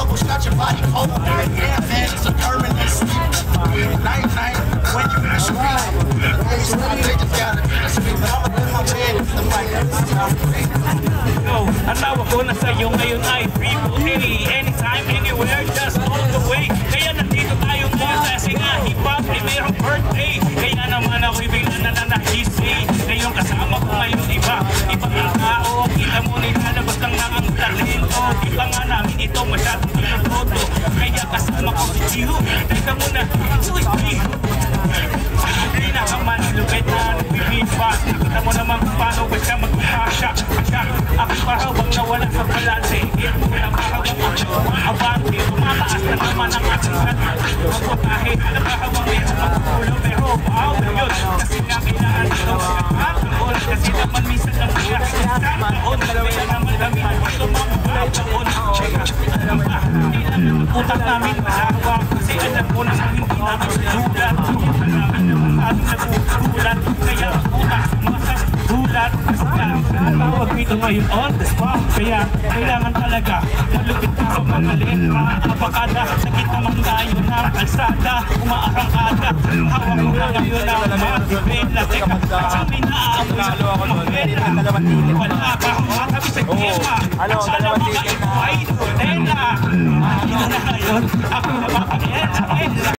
almost got your body cold. Yeah, man, it's a permanent sleep. Night, when you in the street. I think it's gotta be the street. I'ma in my bed with the mic. Yo, ang tawag ko na sa'yo ngayon ay Triple A. Anytime, anywhere, just all the way. Kaya nandito tayo ngayon kasi nga hip-hop ay mayroong birthday. Kaya naman ako'y bigla na nanahisi. Ngayong kasama ko ngayon iba. Ibang ang tao, kita mo nilalabas lang na ang talento. Iba nga namin ito, masyadong pinapoto. Kaya kasama ko si Chiho. Teka muna, Chuy, hindi na ka man ilugay na nagbibipas. Nakita mo naman kung paano ba siya mag-pasya. Ako parabang nawala sa balanse. Ito na parabang ako abante. Tumataas na naman ang aking ganda. Ako kahit nakarabang ito magkulo. Pero wow, yun. Kasi nga kailangan ito magkakaroon. Kasi naman minsan lang kaya kakaroon. Kaya naman kami ito magkakaroon. Alam ba, hindi namin utang namin mahawa. Kasi alam ko na hindi namin sulat. Hindi namin naman nagugulat. Kaya utang masagulat. Tawag dito ngayon on the spot. Kaya kailangan talaga malupit ka sa mga letra. Apakada, sakit naman tayo ng kalsada. Umaarangkada, hawak mo na ngayon ang mga bibela. Teka, saan may naaamoy sa mga bibela? Wala ka matabi sa gema. At sana mga ito ay tela. Hindi na ngayon, ako na mga